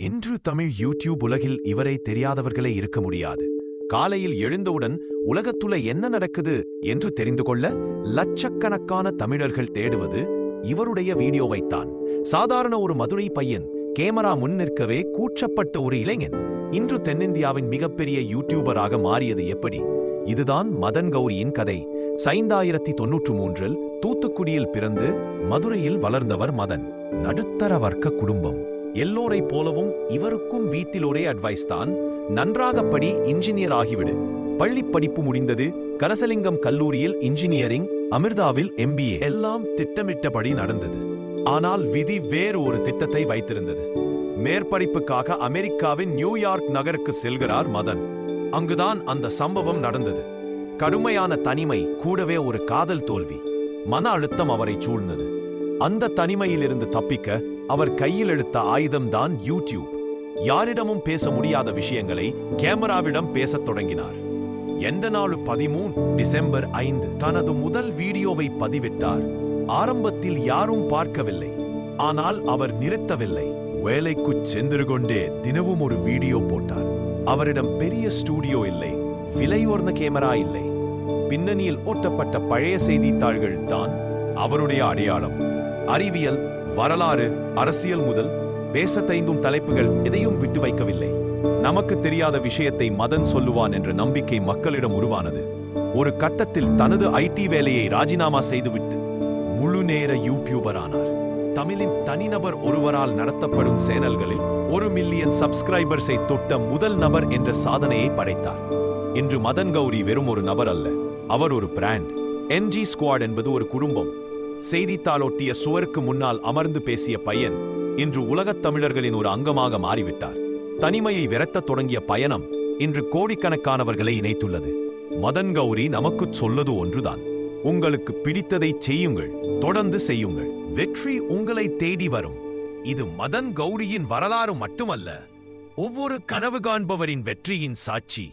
இன்று தமிழ் யூடியூப் உலகில் இவரை தெரியாதவர்களே இருக்க முடியாது. காலையில் எழுந்தவுடன் உலகத்துல என்ன நடக்குது என்று தெரிந்து கொள்ள லட்சக்கணக்கான தமிழர்கள் தேடுவது இவருடைய வீடியோவைத்தான். சாதாரண ஒரு மதுரை பையன் கேமரா முன் நிற்கவே கூச்சப்பட்ட ஒரு இளைஞன் இன்று தென்னிந்தியாவின் மிகப்பெரிய யூடியூபராக மாறியது எப்படி? இதுதான் மதன் கௌரியின் கதை. 1993 தூத்துக்குடியில் பிறந்து மதுரையில் வளர்ந்தவர் மதன். நடுத்தர வர்க்க குடும்பம். எல்லோரை போலவும் இவருக்கும் வீட்டில் ஒரே அட்வைஸ் தான், நன்றாக படி, இன்ஜினியர் ஆகிவிடு. பள்ளி படிப்பு முடிந்தது. கரசலிங்கம் கல்லூரியில் இன்ஜினியரிங், அமிர்தாவில் MBA. எல்லாம் திட்டமிட்டபடி நடந்தது. ஆனால் விதி வேறு ஒரு திட்டத்தை வைத்திருந்தது. மேற்படிப்புக்காக அமெரிக்காவின் நியூயார்க் நகருக்கு செல்கிறார் மதன். அங்குதான் அந்த சம்பவம் நடந்தது. கடுமையான தனிமை, கூடவே ஒரு காதல் தோல்வி, மன அழுத்தம் அவரை சூழ்ந்தது. அந்த தனிமையிலிருந்து தப்பிக்க அவர் கையில் எடுத்த ஆயுதம்தான் யூடியூப். யாரிடமும் பேச முடியாத விஷயங்களை கேமராவிடம் பேசத் தொடங்கினார். எந்த நாள் 13 டிசம்பர் 5 தனது முதல் வீடியோவை பதிவிட்டார். ஆரம்பத்தில் யாரும் பார்க்கவில்லை. ஆனால் அவர் நிறுத்தவில்லை. வேலைக்கு சென்று கொண்டே தினமும் ஒரு வீடியோ போட்டார். அவரிடம் பெரிய ஸ்டூடியோ இல்லை, விலையுயர்ந்த கேமரா இல்லை. பின்னணியில் ஓட்டப்பட்ட பழைய செய்தித்தாள்கள் தான் அவருடைய அடையாளம். அறிவியல், வரலாறு, அரசியல் முதல் பேச தைந்தும் தலைப்புகள் எதையும் விட்டு வைக்கவில்லை. நமக்கு தெரியாத விஷயத்தை மதன் சொல்லுவான் என்ற நம்பிக்கை மக்களிடம் உருவானது. ஒரு கட்டத்தில் தனது IT வேலையை ராஜினாமா செய்துவிட்டு முழு நேர யூடியூபர் ஆனார். தமிழின் தனிநபர் ஒருவரால் நடத்தப்படும் சேனல்களில் 1 மில்லியன் சப்ஸ்கிரைபர்ஸை தொட்ட முதல் நபர் என்ற சாதனையை படைத்தார். இன்று மதன் கௌரி வெறும் ஒரு நபர் அல்ல, அவர் ஒரு பிராண்ட். NG ஸ்குவாட் என்பது ஒரு குடும்பம். செய்தித்தாள் ஒட்டிய சுவருக்கு முன்னால் அமர்ந்து பேசிய பையன் இன்று உலகத் தமிழர்களின் ஒரு அங்கமாக மாறிவிட்டார். தனிமையை விரட்டத் தொடங்கிய பயணம் இன்று கோடிக்கணக்கானவர்களை இணைத்துள்ளது. மதன் கௌரி நமக்கு சொல்வது ஒன்றுதான், உங்களுக்கு பிடித்ததை செய்யுங்கள், தொடர்ந்து செய்யுங்கள், வெற்றி உங்களை தேடி வரும். இது மதன் கௌரியின் வரலாறு மட்டுமல்ல, ஒவ்வொரு கனவு காண்பவரின் வெற்றியின் சாட்சி.